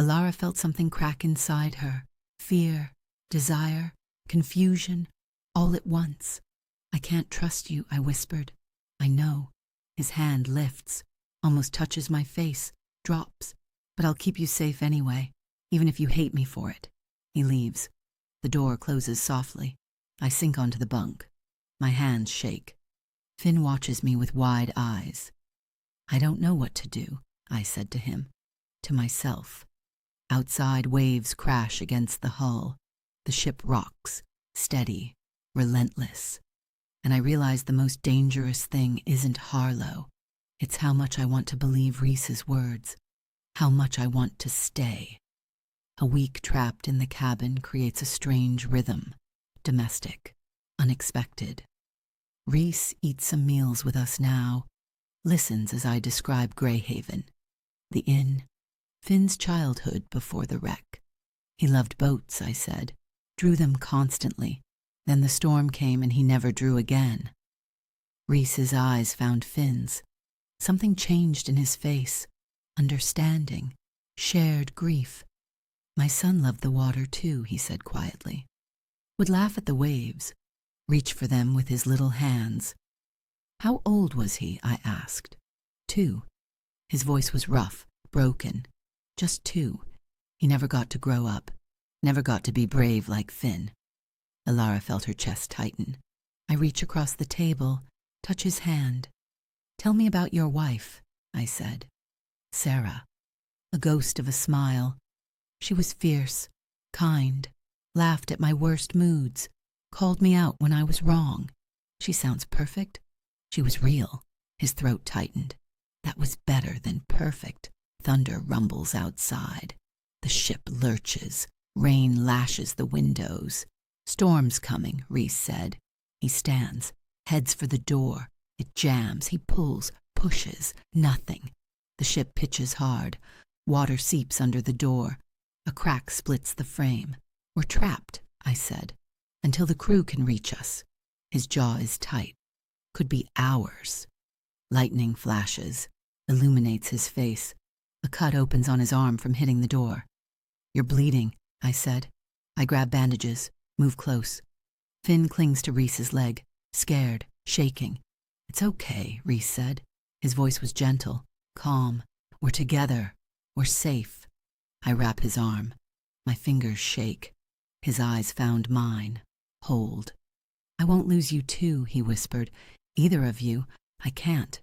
Alara felt something crack inside her. Fear, desire, confusion, all at once. I can't trust you, I whispered. I know. His hand lifts, almost touches my face, drops. But I'll keep you safe anyway, even if you hate me for it. He leaves. The door closes softly. I sink onto the bunk. My hands shake. Finn watches me with wide eyes. I don't know what to do, I said to him. To myself. Outside, waves crash against the hull. The ship rocks, steady, relentless. And I realize the most dangerous thing isn't Harlow. It's how much I want to believe Rhys's words. How much I want to stay. A week trapped in the cabin creates a strange rhythm. Domestic. Unexpected. Rhys eats some meals with us now. Listens as I describe Greyhaven. The inn. Finn's childhood before the wreck. He loved boats, I said. Drew them constantly. Then the storm came and he never drew again. Rhys's eyes found Finn's. Something changed in his face. Understanding. Shared grief. My son loved the water too, he said quietly. Would laugh at the waves. Reach for them with his little hands. How old was he? I asked. 2. His voice was rough, broken. Just 2. He never got to grow up. Never got to be brave like Finn. Alara felt her chest tighten. I reach across the table, touch his hand. Tell me about your wife, I said. Sarah. A ghost of a smile. She was fierce, kind, laughed at my worst moods, called me out when I was wrong. She sounds perfect. She was real. His throat tightened. That was better than perfect. Thunder rumbles outside. The ship lurches. Rain lashes the windows. Storm's coming, Rhys said. He stands, heads for the door. It jams. He pulls, pushes. Nothing. The ship pitches hard. Water seeps under the door. A crack splits the frame. We're trapped, I said, until the crew can reach us. His jaw is tight. Could be hours. Lightning flashes, illuminates his face. A cut opens on his arm from hitting the door. You're bleeding, I said. I grab bandages, move close. Finn clings to Rhys's leg, scared, shaking. It's okay, Rhys said. His voice was gentle, calm. We're together. We're safe. I wrap his arm. My fingers shake. His eyes found mine. Hold. I won't lose you too, he whispered. Either of you. I can't.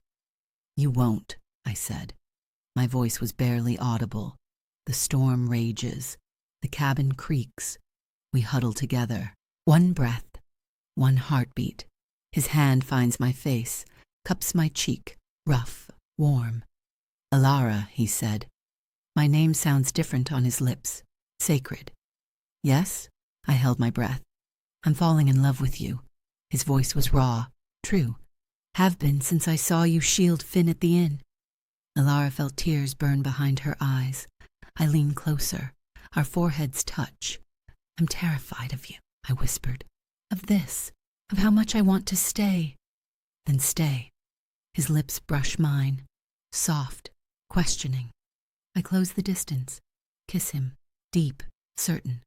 You won't, I said. My voice was barely audible. The storm rages. The cabin creaks. We huddle together. One breath. One heartbeat. His hand finds my face, cups my cheek, rough, warm. Alara, he said. My name sounds different on his lips. Sacred. Yes? I held my breath. I'm falling in love with you. His voice was raw. True. Have been since I saw you shield Finn at the inn. Alara felt tears burn behind her eyes. I lean closer. Our foreheads touch. I'm terrified of you, I whispered. Of this. Of how much I want to stay. Then stay. His lips brush mine. Soft. Questioning. I close the distance. Kiss him. Deep. Certain.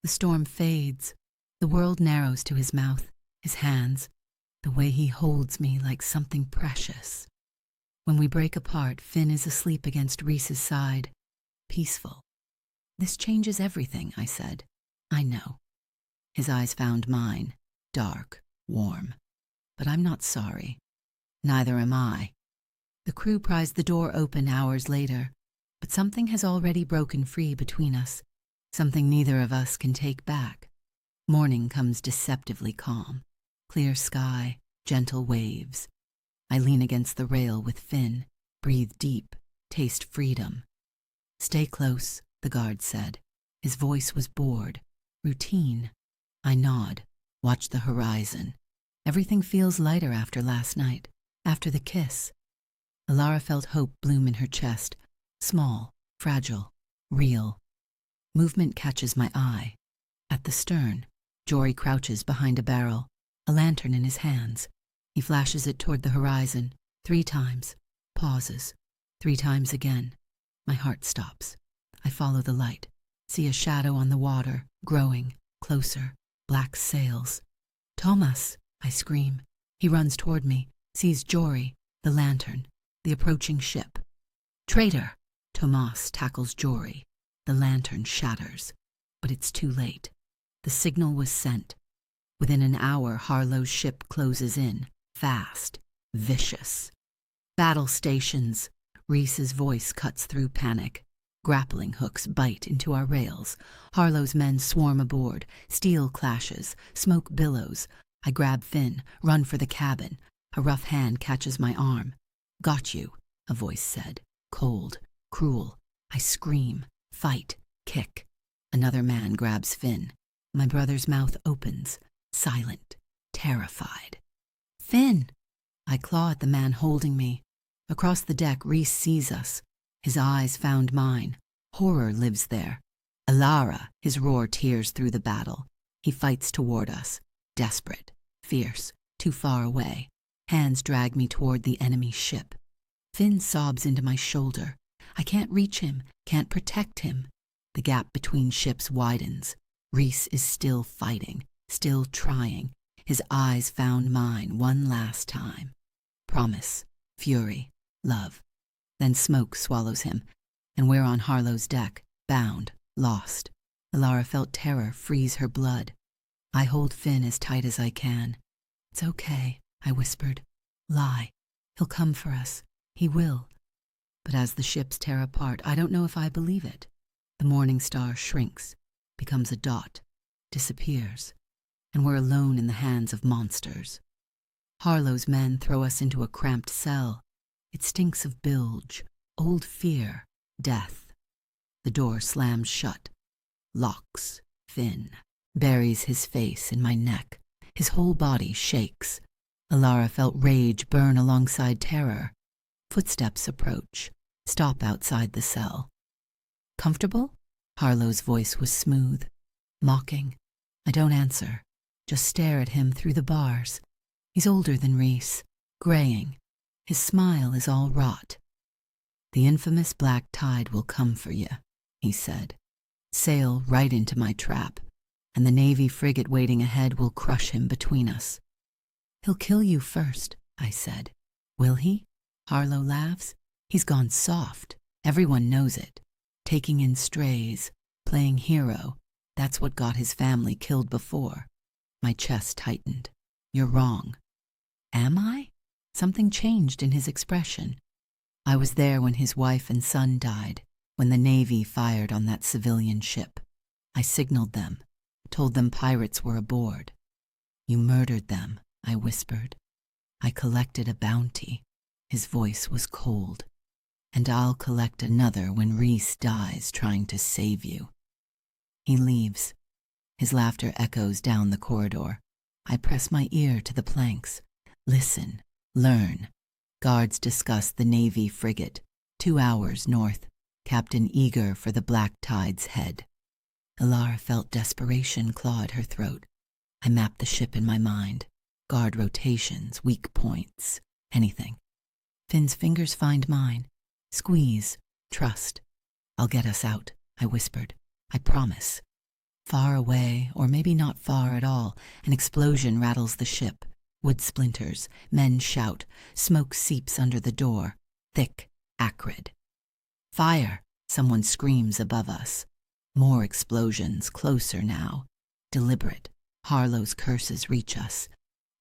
The storm fades. The world narrows to his mouth. His hands. The way he holds me like something precious. When we break apart, Finn is asleep against Rhys's side. Peaceful. This changes everything, I said. I know. His eyes found mine. Dark. Warm. But I'm not sorry. Neither am I. The crew pries the door open hours later, but something has already broken free between us. Something neither of us can take back. Morning comes deceptively calm. Clear sky, gentle waves. I lean against the rail with Finn, breathe deep, taste freedom. Stay close, the guard said. His voice was bored. Routine. I nod, watch the horizon. Everything feels lighter after last night, after the kiss. Alara felt hope bloom in her chest. Small, fragile, real. Movement catches my eye. At the stern, Jory crouches behind a barrel, a lantern in his hands. He flashes it toward the horizon, 3 times, pauses, 3 times again. My heart stops. I follow the light, see a shadow on the water, growing, closer, black sails. "Thomas!" I scream. He runs toward me, sees Jory, the lantern, the approaching ship. "Traitor!" Thomas tackles Jory. The lantern shatters, but it's too late. The signal was sent. Within an hour, Harlow's ship closes in, fast, vicious. "Battle stations!" Reese's voice cuts through panic. Grappling hooks bite into our rails. Harlow's men swarm aboard. Steel clashes. Smoke billows. I grab Finn, run for the cabin. A rough hand catches my arm. "Got you," a voice said. Cold, cruel. I scream, fight, kick. Another man grabs Finn. My brother's mouth opens, silent, terrified. "Finn!" I claw at the man holding me. Across the deck, Reese sees us. His eyes found mine. Horror lives there. "Alara!" His roar tears through the battle. He fights toward us, desperate, fierce, too far away. Hands drag me toward the enemy ship. Finn sobs into my shoulder. I can't reach him, can't protect him. The gap between ships widens. Reese is still fighting, still trying. His eyes found mine one last time. Promise, fury, love. Then smoke swallows him, and we're on Harlow's deck, bound, lost. Alara felt terror freeze her blood. I hold Finn as tight as I can. "It's okay," I whispered. "Lie. He'll come for us. He will." But as the ships tear apart, I don't know if I believe it. The morning star shrinks, becomes a dot, disappears, and we're alone in the hands of monsters. Harlow's men throw us into a cramped cell. It stinks of bilge, old fear, death. The door slams shut, locks. Finn buries his face in my neck. His whole body shakes. Alara felt rage burn alongside terror. Footsteps approach, stop outside the cell. "Comfortable?" Harlow's voice was smooth, mocking. I don't answer, just stare at him through the bars. He's older than Reese, graying. His smile is all rot. "The infamous black tide will come for you," he said. "Sail right into my trap, and the Navy frigate waiting ahead will crush him between us." "He'll kill you first," I said. "Will he?" Harlow laughs. "He's gone soft. Everyone knows it. Taking in strays, playing hero. That's what got his family killed before." My chest tightened. "You're wrong." "Am I?" Something changed in his expression. "I was there when his wife and son died, when the Navy fired on that civilian ship. I signaled them, told them pirates were aboard." "You murdered them," I whispered. "I collected a bounty." His voice was cold. "And I'll collect another when Reese dies trying to save you." He leaves. His laughter echoes down the corridor. I press my ear to the planks. Listen, learn. Guards discuss the Navy frigate, 2 hours north, Captain eager for the black tide's head. Alara felt desperation claw at her throat. I mapped the ship in my mind. Guard rotations, weak points, anything. Finn's fingers find mine. Squeeze, trust. "I'll get us out," I whispered. "I promise." Far away, or maybe not far at all, an explosion rattles the ship. Wood splinters, men shout, smoke seeps under the door, thick, acrid. "Fire!" Someone screams above us. More explosions, closer now. Deliberate. Harlow's curses reach us.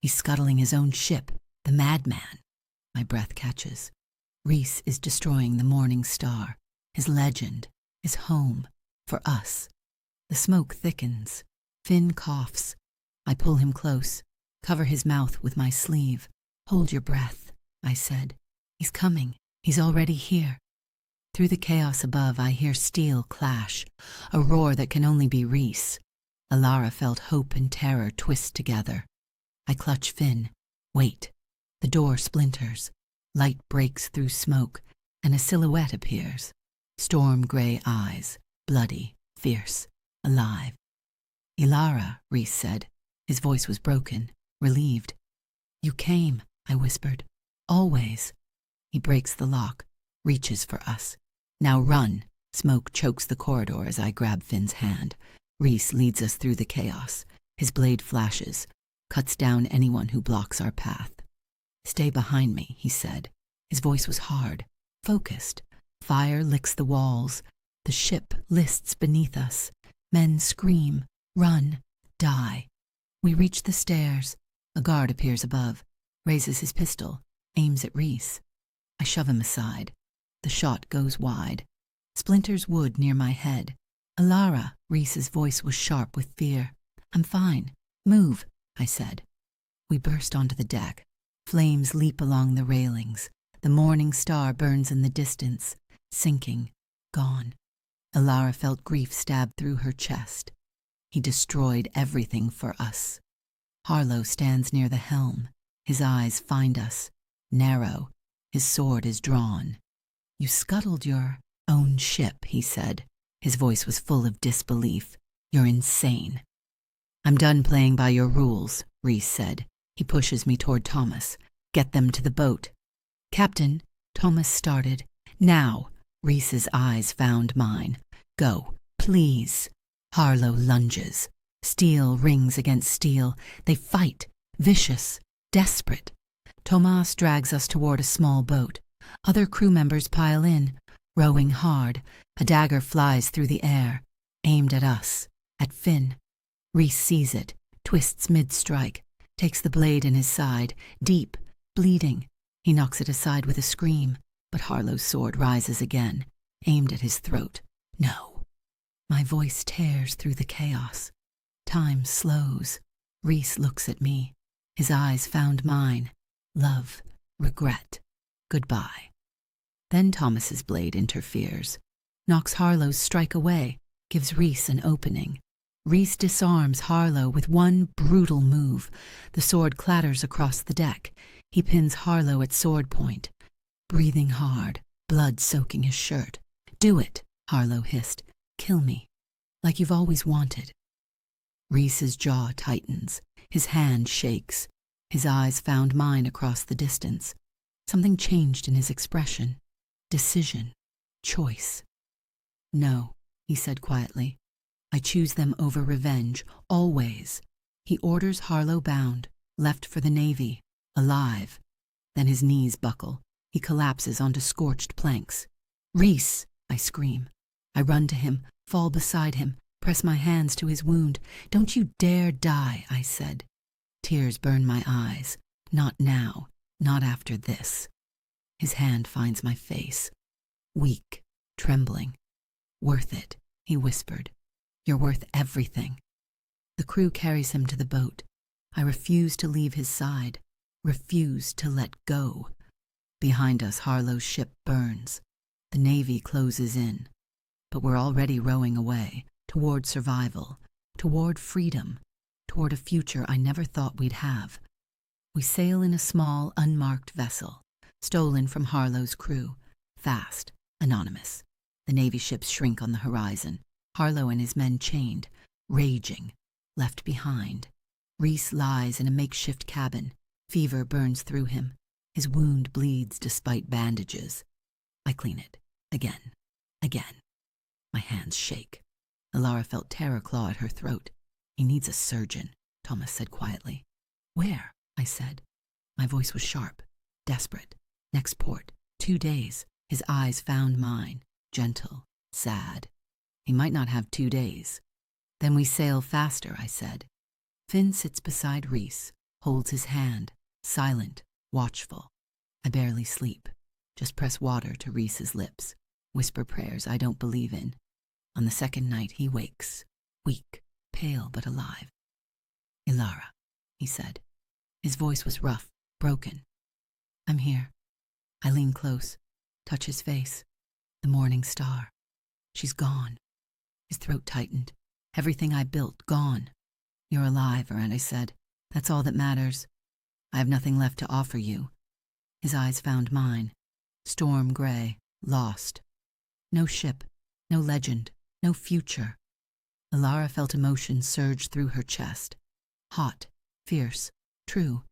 He's scuttling his own ship, the madman. My breath catches. Reese is destroying the morning star, his legend, his home, for us. The smoke thickens. Finn coughs. I pull him close, cover his mouth with my sleeve. "Hold your breath," I said. "He's coming. He's already here." Through the chaos above, I hear steel clash, a roar that can only be Reese. Alara felt hope and terror twist together. I clutch Finn. Wait. The door splinters. Light breaks through smoke, and a silhouette appears. Storm gray eyes, bloody, fierce, alive. Ilara, Rhys said. His voice was broken, relieved. You came, I whispered. Always. He breaks the lock, reaches for us. Now run. Smoke chokes the corridor as I grab Finn's hand. Rhys leads us through the chaos. His blade flashes, cuts down anyone who blocks our path. Stay behind me, he said. His voice was hard, focused. Fire licks the walls. The ship lists beneath us. Men scream, run, die. We reach the stairs. A guard appears above, raises his pistol, aims at Rhys. I shove him aside. The shot goes wide. Splinters wood near my head. Ilara, Rhys's voice was sharp with fear. I'm fine. Move, I said. We burst onto the deck. Flames leap along the railings. The morning star burns in the distance, sinking, gone. Ilara felt grief stab through her chest. He destroyed everything for us. Harlow stands near the helm. His eyes find us, narrow. His sword is drawn. You scuttled your own ship, he said. His voice was full of disbelief. You're insane. I'm done playing by your rules, Rhys said. He pushes me toward Thomas. Get them to the boat. Captain, Thomas started. Now, Rhys's eyes found mine. Go, please. Harlow lunges. Steel rings against steel. They fight, vicious, desperate. Thomas drags us toward a small boat. Other crew members pile in, rowing hard. A dagger flies through the air, aimed at us, at Finn. Rhys sees it, twists mid-strike, takes the blade in his side, deep, bleeding. He knocks it aside with a scream, but Harlow's sword rises again, aimed at his throat. No. My voice tears through the chaos. Time slows. Rhys looks at me. His eyes found mine. Love, regret, goodbye. Then Thomas's blade interferes, knocks Harlow's strike away, gives Rhys an opening. Rhys disarms Harlow with one brutal move. The sword clatters across the deck. He pins Harlow at sword point, breathing hard, blood soaking his shirt. Do it, Harlow hissed. Kill me, like you've always wanted. Rhys's jaw tightens. His hand shakes. His eyes found mine across the distance. Something changed in his expression. Decision. Choice. No, he said quietly. I choose them over revenge, always. He orders Harlow bound, left for the Navy, alive. Then his knees buckle. He collapses onto scorched planks. Rhys, I scream. I run to him, fall beside him, press my hands to his wound. Don't you dare die, I said. Tears burn my eyes. Not now, not after this. His hand finds my face. Weak, trembling. Worth it, he whispered. You're worth everything. The crew carries him to the boat. I refuse to leave his side, refuse to let go. Behind us, Harlow's ship burns. The Navy closes in. But we're already rowing away, toward survival, toward freedom, toward a future I never thought we'd have. We sail in a small, unmarked vessel, stolen from Harlow's crew, fast, anonymous. The Navy ships shrink on the horizon. Harlow and his men chained, raging, left behind. Rhys lies in a makeshift cabin. Fever burns through him. His wound bleeds despite bandages. I clean it. Again. Again. My hands shake. Ilara felt terror claw at her throat. He needs a surgeon, Thomas said quietly. Where? I said. My voice was sharp, desperate. Next port. 2 days. His eyes found mine, gentle, sad. He might not have 2 days. Then we sail faster, I said. Finn sits beside Rhys, holds his hand, silent, watchful. I barely sleep. Just press water to Rhys's lips, whisper prayers I don't believe in. On the second night he wakes, weak, pale but alive. Ilara, he said. His voice was rough, broken. I'm here. I lean close, touch his face. The morning star. She's gone. His throat tightened. Everything I built, gone. You're alive, Arand, I said. That's all that matters. I have nothing left to offer you. His eyes found mine. Storm gray, lost. No ship, no legend, no future. Alara felt emotion surge through her chest. Hot, fierce, true.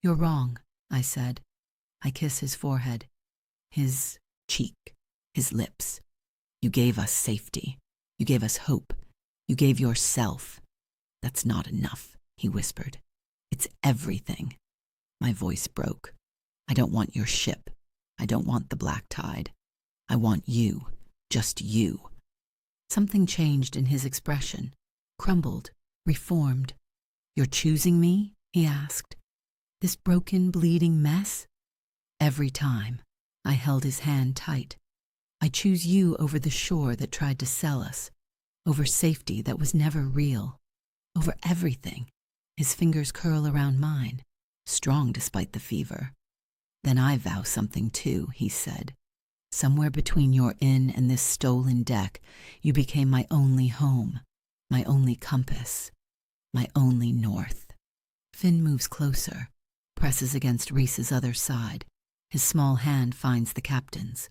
You're wrong, I said. I kiss his forehead, his cheek, his lips. You gave us safety. You gave us hope. You gave yourself. That's not enough, he whispered. It's everything. My voice broke. I don't want your ship. I don't want the black tide. I want you, just you. Something changed in his expression, crumbled, reformed. You're choosing me? He asked. This broken, bleeding mess? Every time. I held his hand tight. I choose you over the shore that tried to sell us, over safety that was never real, over everything. His fingers curl around mine, strong despite the fever. Then I vow something too, he said. Somewhere between your inn and this stolen deck, you became my only home, my only compass, my only north. Finn moves closer, presses against Rhys's other side. His small hand finds the captain's.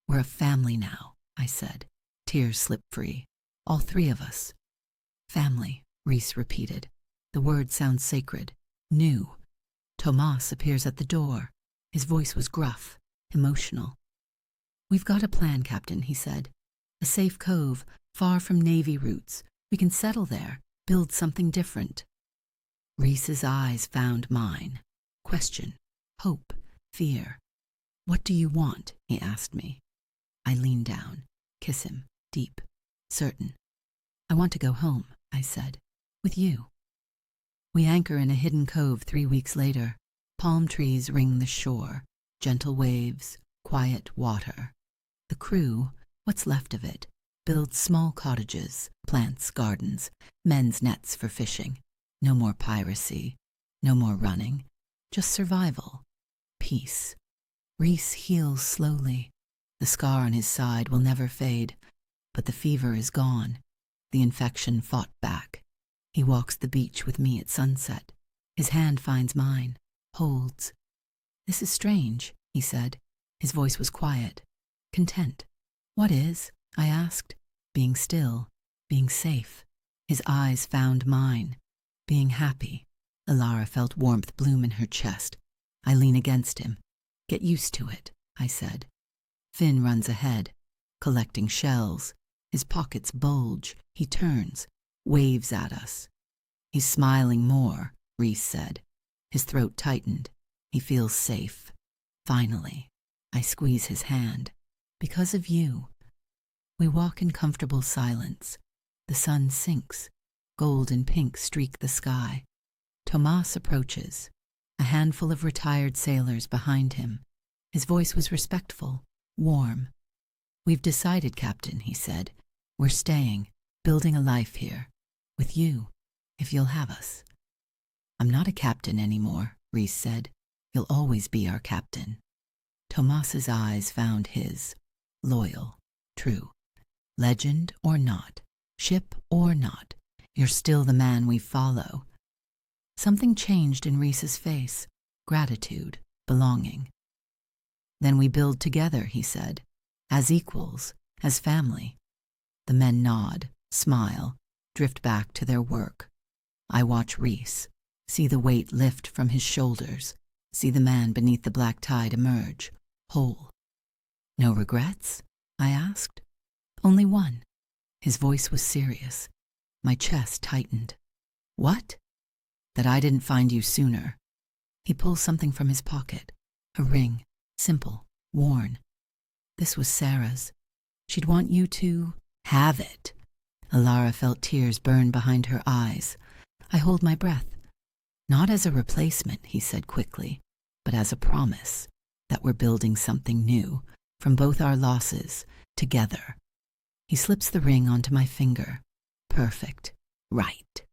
We're a family now, I said. Tears slip free. All three of us. Family, Rhys repeated. The word sounds sacred, new. Tomas appears at the door. His voice was gruff, emotional. We've got a plan, Captain, he said. A safe cove, far from Navy routes. We can settle there, build something different. Rhys's eyes found mine. Question, hope, fear. What do you want? He asked me. I leaned down, kiss him, deep, certain. I want to go home, I said, with you. We anchor in a hidden cove 3 weeks later. Palm trees ring the shore, gentle waves, quiet water. The crew, what's left of it, builds small cottages, plants gardens, men's nets for fishing. No more piracy, no more running, just survival, peace. Rhys heals slowly. The scar on his side will never fade, but the fever is gone. The infection fought back. He walks the beach with me at sunset. His hand finds mine, holds. This is strange, he said. His voice was quiet, content. What is? I asked. Being still, being safe. His eyes found mine. Being happy. Alara felt warmth bloom in her chest. I lean against him. Get used to it, I said. Finn runs ahead, collecting shells. His pockets bulge. He turns, waves at us. He's smiling more, Rhys said. His throat tightened. He feels safe. Finally, I squeeze his hand. Because of you. We walk in comfortable silence. The sun sinks. Gold and pink streak the sky. Tomas approaches. A handful of retired sailors behind him. His voice was respectful, warm. We've decided, Captain, he said. We're staying, building a life here. With you, if you'll have us. I'm not a captain anymore, Rhys said. You'll always be our captain. Tomas's eyes found his. Loyal, true. Legend or not, ship or not, you're still the man we follow. Something changed in Rhys's face. Gratitude, belonging. Then we build together, he said. As equals, as family. The men nod, smile, drift back to their work. I watch Rhys, see the weight lift from his shoulders, see the man beneath the black tide emerge, whole. No regrets? I asked. Only one. His voice was serious. My chest tightened. What? That I didn't find you sooner. He pulls something from his pocket. A ring, simple, worn. This was Sarah's. She'd want you to have it. Alara felt tears burn behind her eyes. I hold my breath. Not as a replacement, he said quickly, but as a promise that we're building something new, from both our losses, together. He slips the ring onto my finger. Perfect. Right.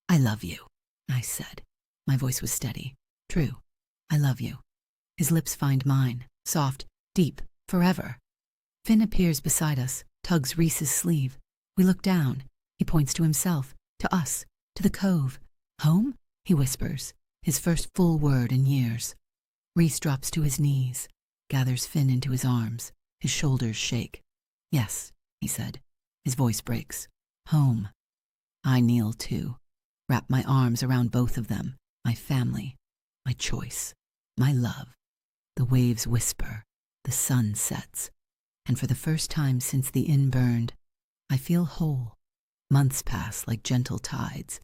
I love you, I said. My voice was steady. True. I love you. His lips find mine, soft, deep, forever. Finn appears beside us, tugs Rhys's sleeve. We look down. He points to himself, to us, to the cove. Home? He whispers, his first full word in years. Rhys drops to his knees, gathers Finn into his arms. His shoulders shake. Yes, he said. His voice breaks. Home. I kneel too, wrap my arms around both of them, my family, my choice, my love. The waves whisper, the sun sets, and for the first time since the inn burned, I feel whole. Months pass like gentle tides.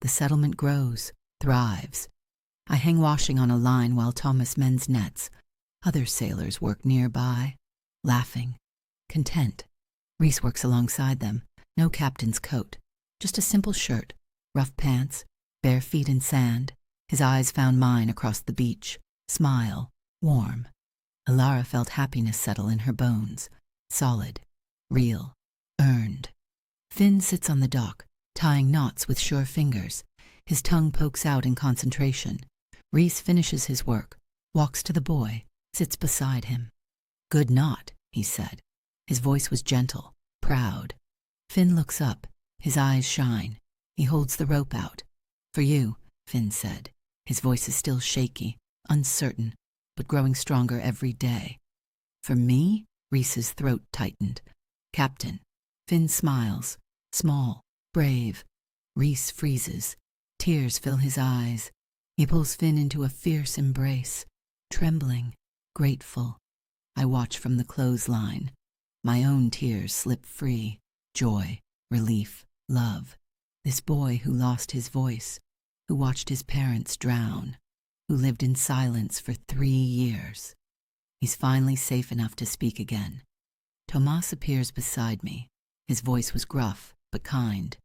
The settlement grows, thrives. I hang washing on a line while Thomas mends nets. Other sailors work nearby, laughing, content. Reese works alongside them, no captain's coat, just a simple shirt, rough pants, bare feet in sand. His eyes found mine across the beach, smile, warm. Alara felt happiness settle in her bones, solid, real, earned. Finn sits on the dock, tying knots with sure fingers. His tongue pokes out in concentration. Reese finishes his work, walks to the boy, sits beside him. "Good knot," he said. His voice was gentle, proud. Finn looks up, his eyes shine. He holds the rope out. "For you," Finn said. His voice is still shaky, uncertain, but growing stronger every day. "For me?" Reese's throat tightened. "Captain." Finn smiles, small, brave. Reese freezes. Tears fill his eyes. He pulls Finn into a fierce embrace, trembling, grateful. I watch from the clothesline. My own tears slip free. Joy, relief, love. This boy who lost his voice, who watched his parents drown, who lived in silence for 3 years. He's finally safe enough to speak again. Tomas appears beside me. His voice was gruff, but kind.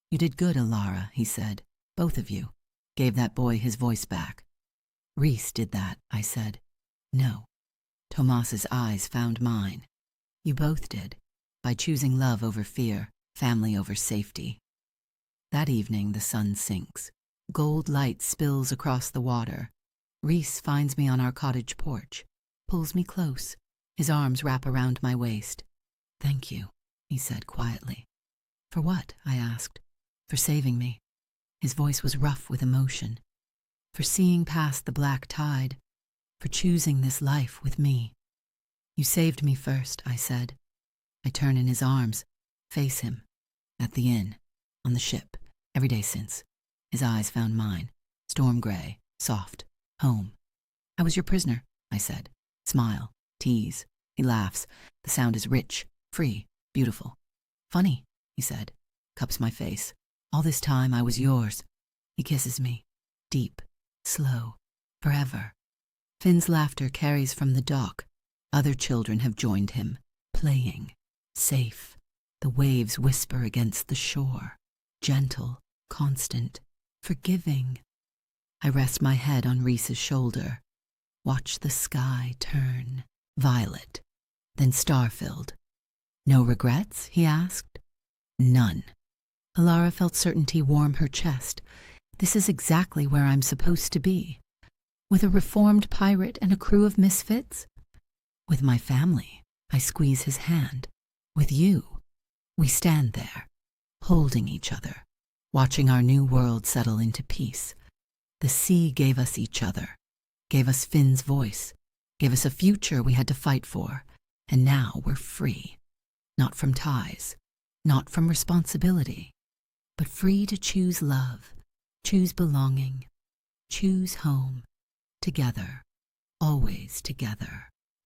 "You did good, Alara," he said. "Both of you." Gave that boy his voice back. "Reese did that," I said. "No." Tomas's eyes found mine. "You both did, by choosing love over fear, family over safety." That evening the sun sinks. Gold light spills across the water. Reese finds me on our cottage porch, pulls me close. His arms wrap around my waist. "Thank you," he said quietly. "For what?" I asked. "For saving me." His voice was rough with emotion. "For seeing past the black tide. For choosing this life with me." "You saved me first," I said. I turn in his arms, face him. At the inn, on the ship, every day since. His eyes found mine, storm gray, soft, home. "I was your prisoner," I said. Smile, tease. He laughs. The sound is rich, free, beautiful. "Funny," he said, cups my face. "All this time I was yours." He kisses me, deep, slow, forever. Finn's laughter carries from the dock. Other children have joined him, playing, safe. The waves whisper against the shore, gentle, constant, forgiving. I rest my head on Reese's shoulder. Watch the sky turn, violet, then star-filled. "No regrets?" he asked. "None." Alara felt certainty warm her chest. This is exactly where I'm supposed to be. With a reformed pirate and a crew of misfits? With my family. I squeeze his hand. With you. We stand there, holding each other, watching our new world settle into peace. The sea gave us each other, gave us Finn's voice, gave us a future we had to fight for, and now we're free. Not from ties, not from responsibility, but free to choose love, choose belonging, choose home, together, always together.